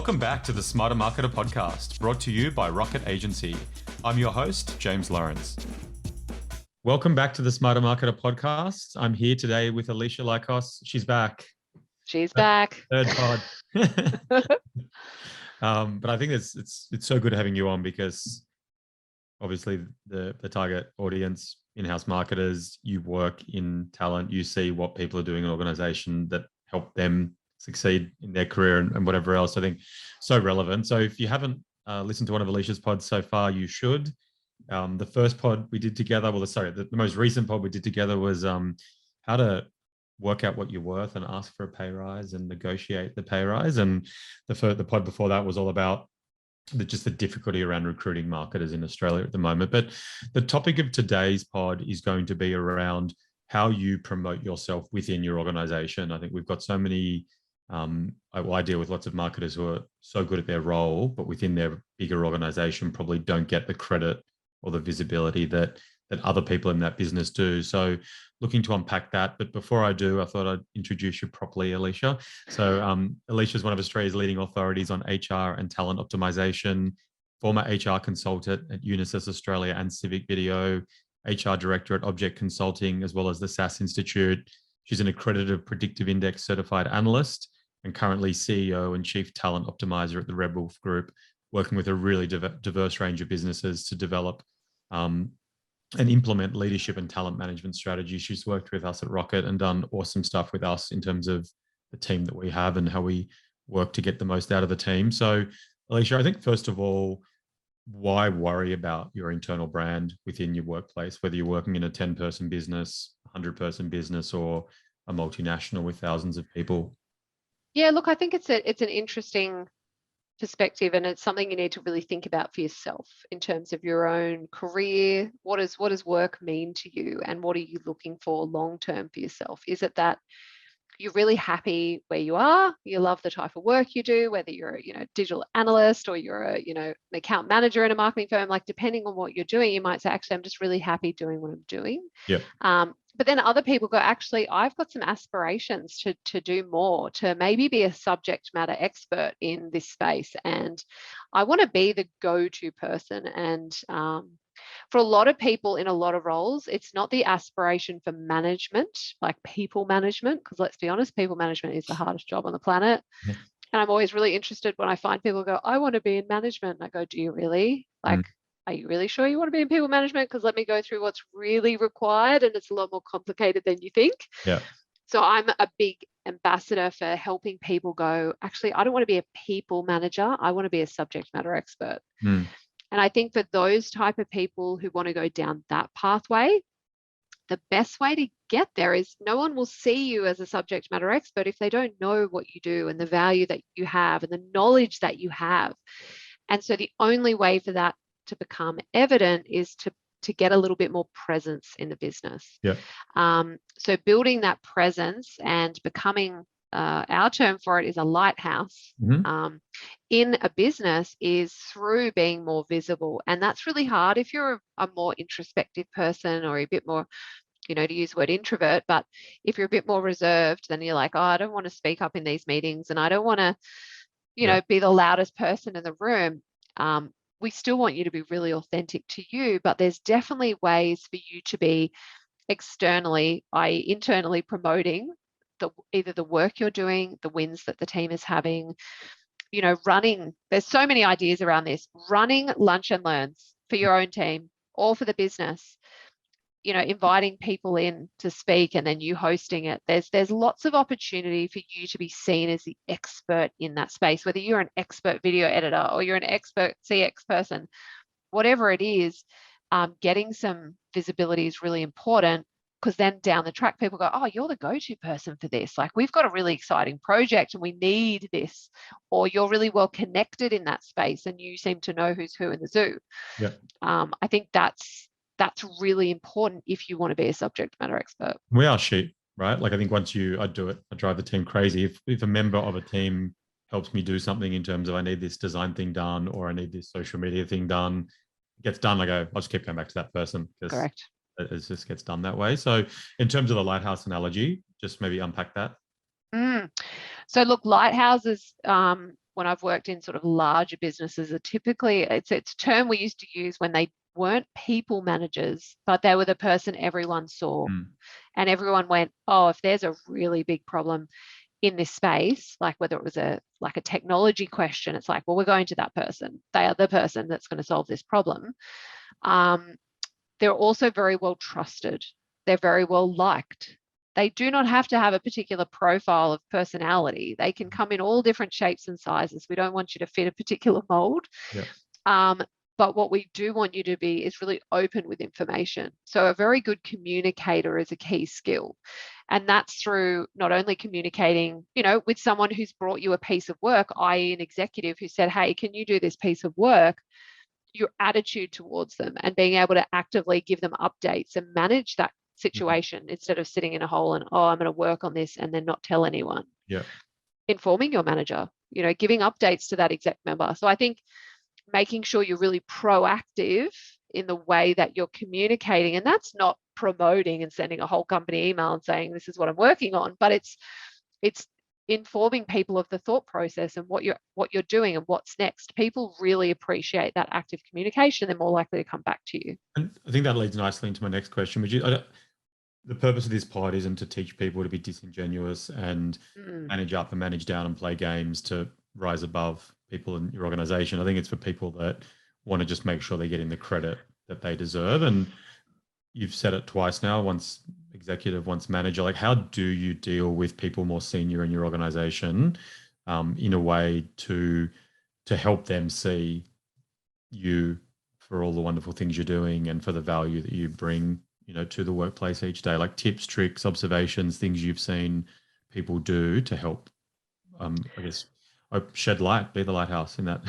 Welcome back to the Smarter Marketer podcast, brought to you by Rocket Agency. I'm your host, James Lawrence. Welcome back to the Smarter Marketer podcast. I'm here today with Alicia Lykos. She's back. She's back. Third pod. But I think it's so good having you on because obviously the target audience, in-house marketers, you work in talent, you see what people are doing in an organization that help them succeed in their career and whatever else. I think so relevant. So if you haven't listened to one of Alicia's pods so far, you should. The first pod we did together, the most recent pod we did together was how to work out what you're worth and ask for a pay rise and negotiate the pay rise. And the pod before that was all about just the difficulty around recruiting marketers in Australia at the moment. But the topic of today's pod is going to be around how you promote yourself within your organization. I think we've got so many, I deal with lots of marketers who are so good at their role, but within their bigger organization probably don't get the credit or the visibility that other people in that business do. So looking to unpack that. But before I do, I thought I'd introduce you properly, Alicia. So Alicia is one of Australia's leading authorities on HR and talent optimization, former HR consultant at Unisys Australia and Civic Video, HR director at Object Consulting, as well as the SAS Institute. She's an accredited Predictive Index certified analyst and currently CEO and chief talent optimizer at the Red Wolf Group, working with a really diverse range of businesses to develop and implement leadership and talent management strategies. She's worked with us at Rocket and done awesome stuff with us in terms of the team that we have and how we work to get the most out of the team. So, Alicia, I think first of all, why worry about your internal brand within your workplace, whether you're working in a 10-person business, 100-person business, or a multinational with thousands of people? Yeah, look, I think it's an interesting perspective, and it's something you need to really think about for yourself in terms of your own career. What does work mean to you, and what are you looking for long term for yourself? Is it that you're really happy where you are, you love the type of work you do, whether you're a digital analyst or you're an account manager in a marketing firm? Like, depending on what you're doing, you might say, actually, I'm just really happy doing what I'm doing. Yep. But then other people go, actually, I've got some aspirations to do more, to maybe be a subject matter expert in this space. And I want to be the go-to person. And for a lot of people in a lot of roles, it's not the aspiration for management, like people management, because let's be honest, people management is the hardest job on the planet. Yeah. And I'm always really interested when I find people go, I want to be in management. And I go, do you really? Like, are you really sure you want to be in people management? Because let me go through what's really required, and it's a lot more complicated than you think. Yeah. So I'm a big ambassador for helping people go, actually, I don't want to be a people manager. I want to be a subject matter expert. And I think for those type of people who want to go down that pathway, the best way to get there is no one will see you as a subject matter expert if they don't know what you do and the value that you have and the knowledge that you have. And so the only way for that to become evident is to get a little bit more presence in the business. Yeah. So building that presence and becoming, our term for it is a lighthouse in a business, is through being more visible. And that's really hard if you're a more introspective person, or a bit more, to use the word introvert. But if you're a bit more reserved, then you're like, oh, I don't want to speak up in these meetings, and I don't want to, be the loudest person in the room. We still want you to be really authentic to you, but there's definitely ways for you to be externally, i.e. internally, promoting either the work you're doing, the wins that the team is having, running. There's so many ideas around this. Running lunch and learns for your own team or for the business, inviting people in to speak and then you hosting it. There's lots of opportunity for you to be seen as the expert in that space, whether you're an expert video editor or you're an expert CX person, whatever it is. Getting some visibility is really important, because then down the track, people go, oh, you're the go-to person for this. Like, we've got a really exciting project and we need this. Or you're really well connected in that space and you seem to know who's who in the zoo. Yeah. I think that's really important if you want to be a subject matter expert. We are sheep, right? Like, I think once I do it, I drive the team crazy. If a member of a team helps me do something in terms of I need this design thing done or I need this social media thing done, it gets done, I go, I'll just keep going back to that person. Correct. It just gets done that way. So in terms of the lighthouse analogy, just maybe unpack that. So look, lighthouses, when I've worked in sort of larger businesses, are typically, it's a term we used to use when they weren't people managers, but they were the person everyone saw. And everyone went, oh, if there's a really big problem in this space, like whether it was a technology question, it's like, well, we're going to that person. They are the person that's going to solve this problem. They're also very well trusted. They're very well liked. They do not have to have a particular profile of personality. They can come in all different shapes and sizes. We don't want you to fit a particular mold. But what we do want you to be is really open with information. So a very good communicator is a key skill. And that's through not only communicating, with someone who's brought you a piece of work, i.e. an executive who said, hey, can you do this piece of work? Your attitude towards them and being able to actively give them updates and manage that situation instead of sitting in a hole and, oh, I'm going to work on this and then not tell anyone. Informing your manager, giving updates to that exec member. So I think making sure you're really proactive in the way that you're communicating, and that's not promoting and sending a whole company email and saying this is what I'm working on, but it's informing people of the thought process and what you're doing and what's next. People really appreciate that active communication. They're more likely to come back to you. And I think that leads nicely into my next question, which is the purpose of this pod isn't to teach people to be disingenuous and manage up and manage down and play games to rise above people in your organization. I think it's for people that want to just make sure they're getting the credit that they deserve. And you've said it twice now, once executive, once manager. Like, how do you deal with people more senior in your organization in a way to help them see you for all the wonderful things you're doing and for the value that you bring, to the workplace each day? Like tips, tricks, observations, things you've seen people do to help, I guess, shed light, be the lighthouse in that.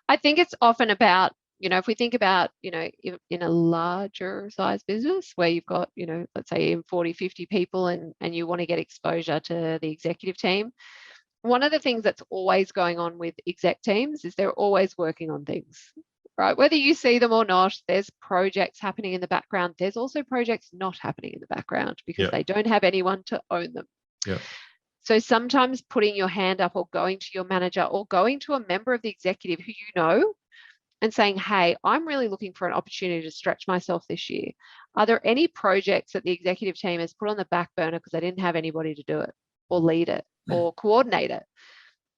I think it's often about, if we think about, in a larger size business where you've got, let's say 40, 50 people and you want to get exposure to the executive team, one of the things that's always going on with exec teams is they're always working on things, right? Whether you see them or not, there's projects happening in the background. There's also projects not happening in the background because they don't have anyone to own them. So sometimes putting your hand up or going to your manager or going to a member of the executive who you know and saying, hey, I'm really looking for an opportunity to stretch myself this year. Are there any projects that the executive team has put on the back burner because they didn't have anybody to do it or lead it or coordinate it?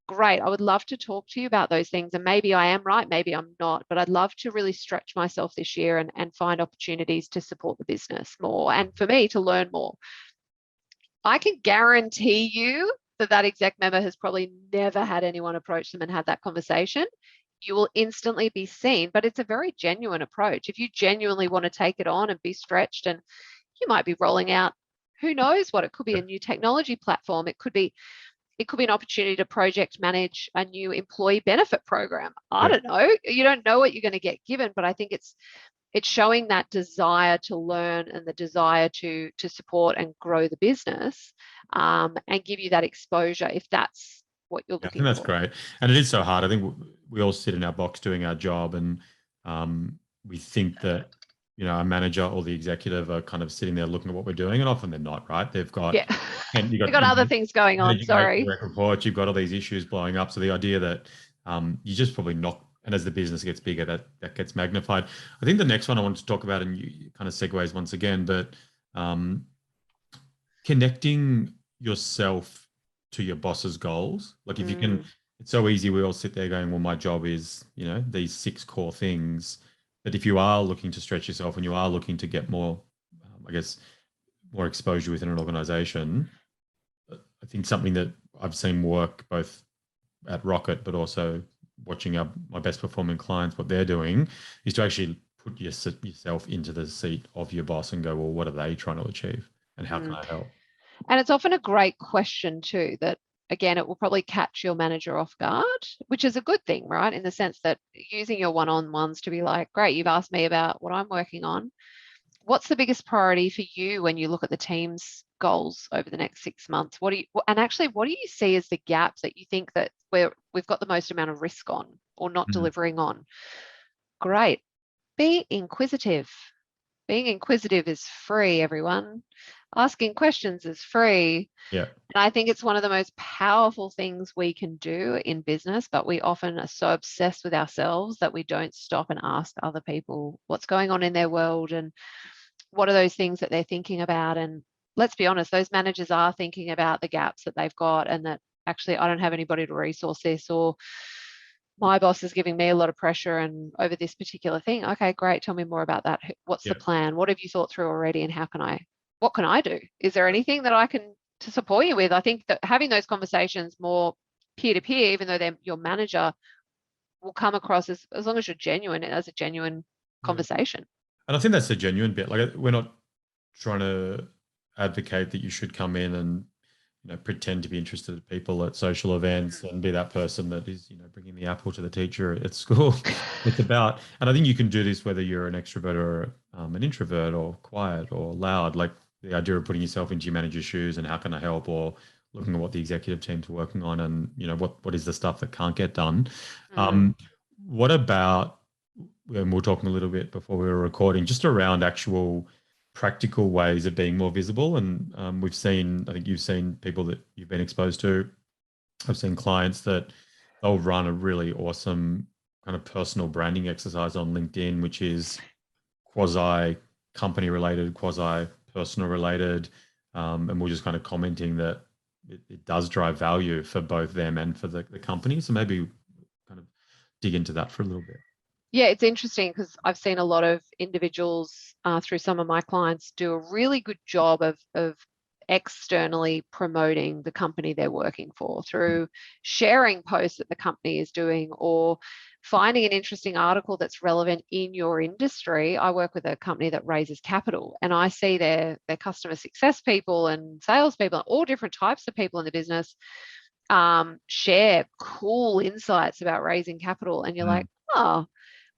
Great. I would love to talk to you about those things. And maybe I am right, maybe I'm not, but I'd love to really stretch myself this year and find opportunities to support the business more and for me to learn more. I can guarantee you that exec member has probably never had anyone approach them and had that conversation. You will instantly be seen, but it's a very genuine approach. If you genuinely want to take it on and be stretched, and you might be rolling out, who knows what, it could be a new technology platform. It could be an opportunity to project manage a new employee benefit program. I don't know. You don't know what you're going to get given, but I think it's showing that desire to learn and the desire to support and grow the business and give you that exposure if that's what you're looking for. I think that's great. And it is so hard. I think we all sit in our box doing our job and we think that, our manager or the executive are kind of sitting there looking at what we're doing, and often they're not, right? They've got, you've got other things going on. Sorry. Reports, you've got all these issues blowing up. So the idea that you just probably knock, and as the business gets bigger, that gets magnified. I think the next one I want to talk about, and you kind of segues once again, but connecting yourself to your boss's goals. Like if you can, it's so easy. We all sit there going, well, my job is, these 6 core things. But if you are looking to stretch yourself and you are looking to get more, more exposure within an organization, I think something that I've seen work both at Rocket, but also watching my best performing clients, what they're doing is to actually put yourself into the seat of your boss and go, well, what are they trying to achieve and how can I help? And it's often a great question too, that again, it will probably catch your manager off guard, which is a good thing, right? In the sense that using your one-on-ones to be like, great, you've asked me about what I'm working on. What's the biggest priority for you when you look at the team's goals over the next 6 months? What do you see as the gaps that you think that we've got the most amount of risk on or not delivering on? Great. Be inquisitive. Being inquisitive is free, everyone. Asking questions is free. Yeah. And I think it's one of the most powerful things we can do in business, but we often are so obsessed with ourselves that we don't stop and ask other people what's going on in their world and what are those things that they're thinking about. And let's be honest, those managers are thinking about the gaps that they've got, and that actually I don't have anybody to resource this, or my boss is giving me a lot of pressure and over this particular thing. Okay, great. Tell me more about that. What's Yeah. the plan? What have you thought through already? And what can I do? Is there anything that I can to support you with? I think that having those conversations more peer to peer, even though they're your manager, will come across as long as you're genuine, as a genuine conversation. And I think that's the genuine bit. Like, we're not trying to advocate that you should come in and, pretend to be interested in people at social events and be that person that is, bringing the apple to the teacher at school. It's about, and I think you can do this whether you're an extrovert or an introvert or quiet or loud. Like, the idea of putting yourself into your manager's shoes and how can I help, or looking at what the executive team's working on and, what is the stuff that can't get done. What about, and we were talking a little bit before we were recording, just around actual practical ways of being more visible. And we've seen, I think you've seen people that you've been exposed to. I've seen clients that they'll run a really awesome kind of personal branding exercise on LinkedIn, which is quasi company related, quasi personal related. And we're just kind of commenting that it does drive value for both them and for the company. So maybe kind of dig into that for a little bit. Yeah, it's interesting because I've seen a lot of individuals through some of my clients do a really good job of externally promoting the company they're working for through sharing posts that the company is doing, or finding an interesting article that's relevant in your industry. I work with a company that raises capital, and I see their customer success people and salespeople, all different types of people in the business, share cool insights about raising capital, and you're like, oh,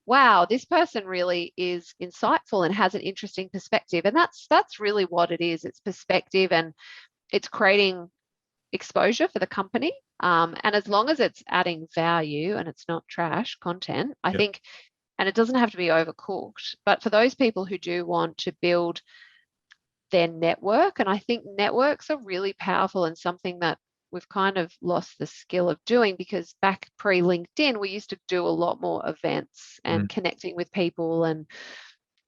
wow, this person really is insightful and has an interesting perspective. And that's really what it is. It's perspective, and it's creating exposure for the company. And as long as it's adding value and it's not trash content, I think, and it doesn't have to be overcooked, but for those people who do want to build their network, and I think networks are really powerful and something that we've kind of lost the skill of doing, because back pre-LinkedIn, we used to do a lot more events and connecting with people, and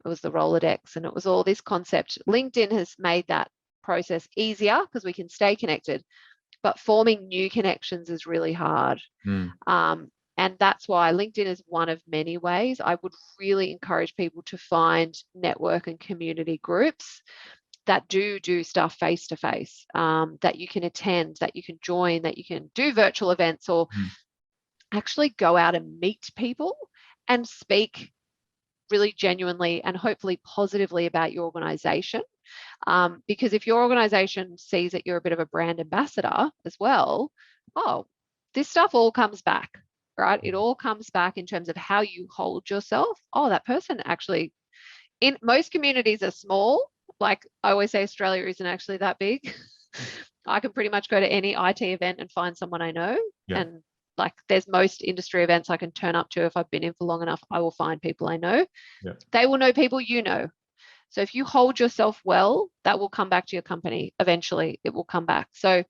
it was the Rolodex and it was all this concept. LinkedIn has made that process easier because we can stay connected, but forming new connections is really hard. And that's why LinkedIn is one of many ways. I would really encourage people to find network and community groups that do stuff face to face, that you can attend, that you can join, that you can do virtual events, or actually go out and meet people and speak really genuinely and hopefully positively about your organization. Because if your organization sees that you're a bit of a brand ambassador as well, this stuff all comes back, right? It all comes back in terms of how you hold yourself. Oh, that person actually, in most communities are small. Like I always say, Australia isn't actually that big. I can pretty much go to any IT event and find someone I know. And like there's most industry events I can turn up to. If I've been in for long enough, I will find people I know. They will know people you know. So if you hold yourself well, that will come back to your company. Eventually it will come back. So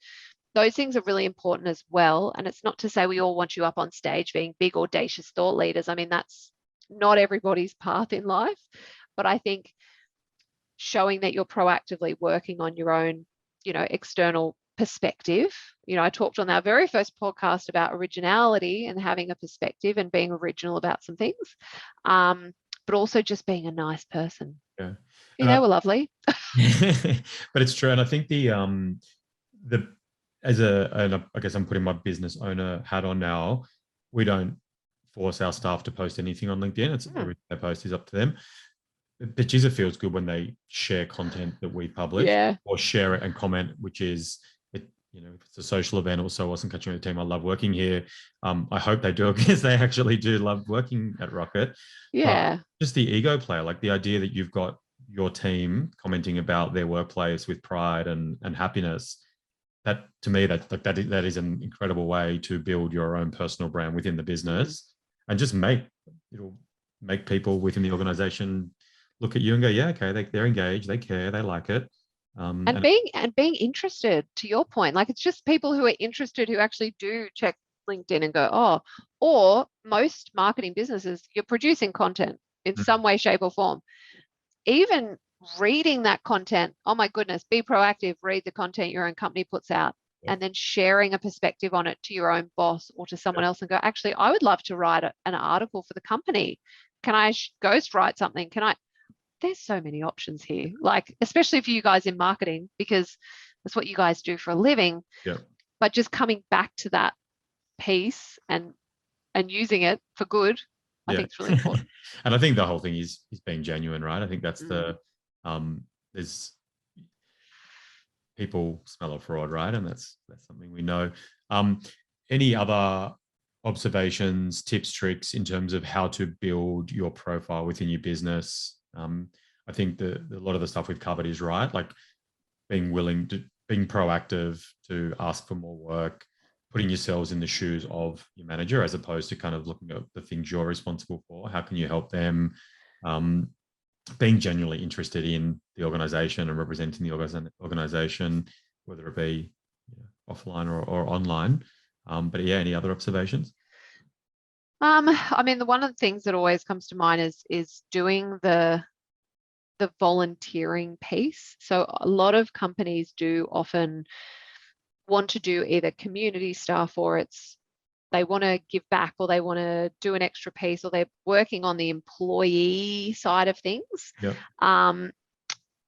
those things are really important as well. And it's not to say we all want you up on stage being big, audacious thought leaders. I mean, that's not everybody's path in life. But I think showing that you're proactively working on your own, external perspective. I talked on our very first podcast about originality and having a perspective and being original about some things, but also just being a nice person. We're lovely. But it's true. And I think and I guess I'm putting my business owner hat on now. We don't force our staff to post anything on LinkedIn. It's everything they post is up to them. But geez, it feels good when they share content that we publish or share it and comment, which is, if it's a social event or so awesome catching with the team. I love working here. I hope they do it because they actually do love working at Rocket. But just the ego player, like the idea that you've got your team commenting about their workplace with pride and happiness. That to me, that is an incredible way to build your own personal brand within the business, and just it'll make people within the organization look at you and go, yeah, okay, they're engaged, they care, they like it. And being interested, to your point, like it's just people who are interested who actually do check LinkedIn and go, oh, or most marketing businesses, you're producing content in some way, shape, or form. Even reading that content, oh my goodness, be proactive, read the content your own company puts out, and then sharing a perspective on it to your own boss or to someone else and go, actually, I would love to write an article for the company. Can I ghost write something? There's so many options here, like especially for you guys in marketing, because that's what you guys do for a living. But just coming back to that piece and using it for good, I think it's really important. And I think the whole thing is being genuine, right? I think that's there's people smell a fraud, right? And that's something we know. Any other observations, tips, tricks in terms of how to build your profile within your business? I think a lot of the stuff we've covered is right, like being proactive to ask for more work, putting yourselves in the shoes of your manager as opposed to kind of looking at the things you're responsible for. How can you help them? Being genuinely interested in the organization and representing the organization, whether it be offline or online. But yeah, any other observations? I mean, one of the things that always comes to mind is doing the volunteering piece. So a lot of companies do often want to do either community stuff, or they want to give back, or they want to do an extra piece, or they're working on the employee side of things.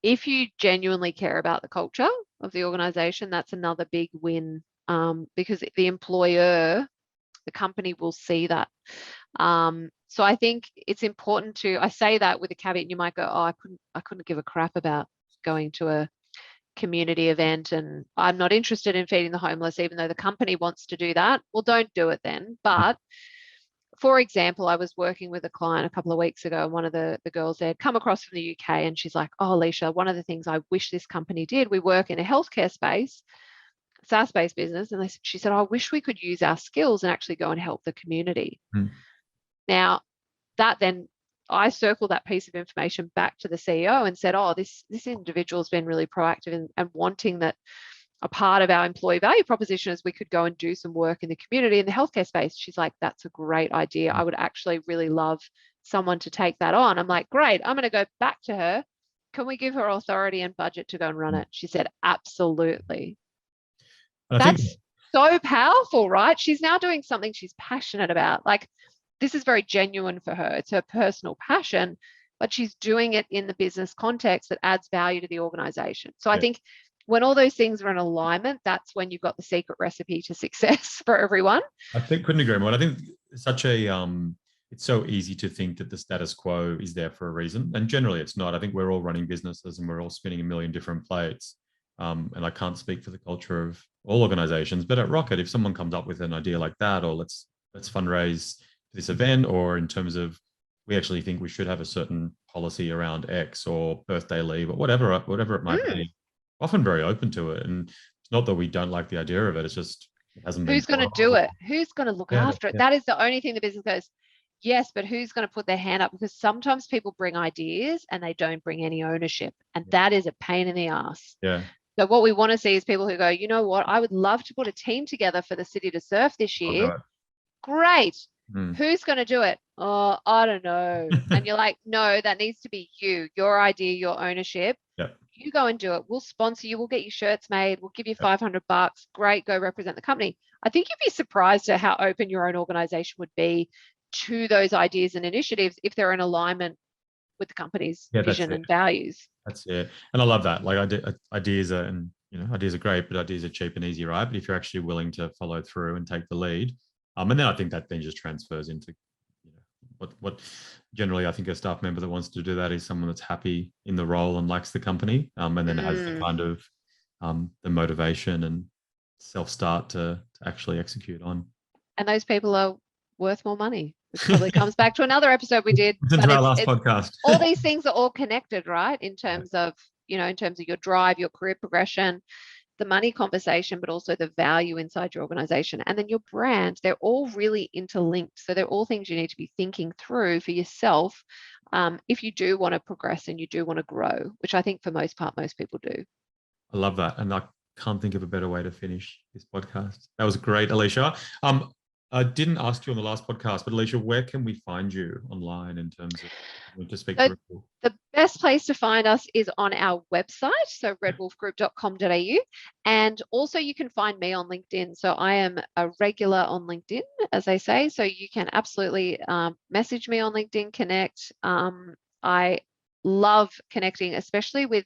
If you genuinely care about the culture of the organization, that's another big win, because the employer, the company will see that. So I think it's important I say that with a caveat, and you might go, oh, I couldn't give a crap about going to a community event, and I'm not interested in feeding the homeless, even though the company wants to do that. Well, don't do it then. But for example, I was working with a client a couple of weeks ago, and one of the girls there had come across from the UK, and she's like, oh, Alicia, one of the things I wish this company did, we work in a healthcare space, SaaS-based business, and she said, I wish we could use our skills and actually go and help the community. Now, I circled that piece of information back to the CEO and said, oh, this individual has been really proactive and wanting that a part of our employee value proposition is we could go and do some work in the community in the healthcare space. She's like, that's a great idea. I would actually really love someone to take that on. I'm like, great. I'm going to go back to her. Can we give her authority and budget to go and run it? She said, absolutely. That's so powerful, right? She's now doing something she's passionate about. Like, this is very genuine for her. It's her personal passion, but she's doing it in the business context that adds value to the organization. So I think when all those things are in alignment, that's when you've got the secret recipe to success for everyone. I couldn't agree more. I think it's so easy to think that the status quo is there for a reason. And generally it's not. I think we're all running businesses and we're all spinning a million different plates. And I can't speak for the culture of all organizations, but at Rocket, if someone comes up with an idea like that, or let's fundraise this event, or in terms of we actually think we should have a certain policy around X or birthday leave or whatever it might be, often very open to it. And it's not that we don't like the idea of it, it's just it hasn't been. Who's going to do it? Who's going to look after it? That is the only thing the business goes, yes, but who's going to put their hand up? Because sometimes people bring ideas and they don't bring any ownership, and that is a pain in the ass. So what we want to see is people who go, you know what, I would love to put a team together for the city to surf this year. Great. Who's going to do it? Oh, I don't know. And you're like, no, that needs to be you, your idea, your ownership. You go and do it. We'll sponsor you. We'll get you shirts made. We'll give you $500. Great. Go represent the company. I think you'd be surprised at how open your own organization would be to those ideas and initiatives if they're in alignment with the company's vision and values. That's it. And I love that. Like ideas are great, but ideas are cheap and easy, right? But if you're actually willing to follow through and take the lead, and then I think that then just transfers into what generally I think a staff member that wants to do that is someone that's happy in the role and likes the company, and then has the kind of the motivation and self-start to actually execute on. And those people are worth more money, which probably comes back to another episode we did. It's our last podcast. All these things are all connected, right? In terms of your drive, your career progression, the money conversation, but also the value inside your organization, and then your brand. They're all really interlinked. So they're all things you need to be thinking through for yourself if you do want to progress and you do want to grow, which I think for most people do. I love that. And I can't think of a better way to finish this podcast. That was great, Alicia. I didn't ask you on the last podcast, but Alicia, where can we find you online in terms of to speak So to people? the best place to find us is on our website, so redwolfgroup.com.au. And also you can find me on LinkedIn. So I am a regular on LinkedIn, as they say. So you can absolutely message me on LinkedIn, connect. I love connecting, especially with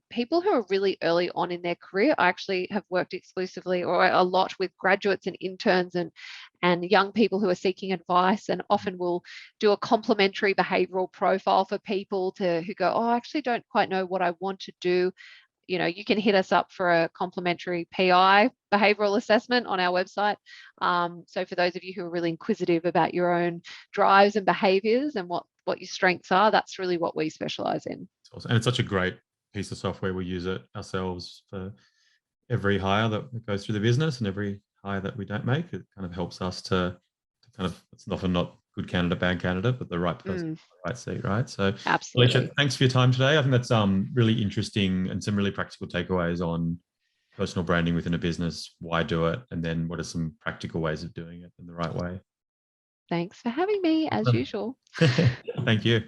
people who are really early on in their career. I actually have worked exclusively or a lot with graduates and interns and young people who are seeking advice, and often will do a complementary behavioral profile for people who go, oh, I actually don't quite know what I want to do. You can hit us up for a complimentary PI behavioral assessment on our website. So for those of you who are really inquisitive about your own drives and behaviors and what your strengths are, that's really what we specialize in. Awesome. And it's such a great piece of software. We use it ourselves for every hire that goes through the business and every hire that we don't make. It kind of helps us to kind of, it's often not good candidate, bad candidate, but the right person, the right seat, right? So Absolutely. Alicia, thanks for your time today. I think that's really interesting and some really practical takeaways on personal branding within a business, why do it, and then what are some practical ways of doing it in the right way. Thanks for having me, as usual. Thank you.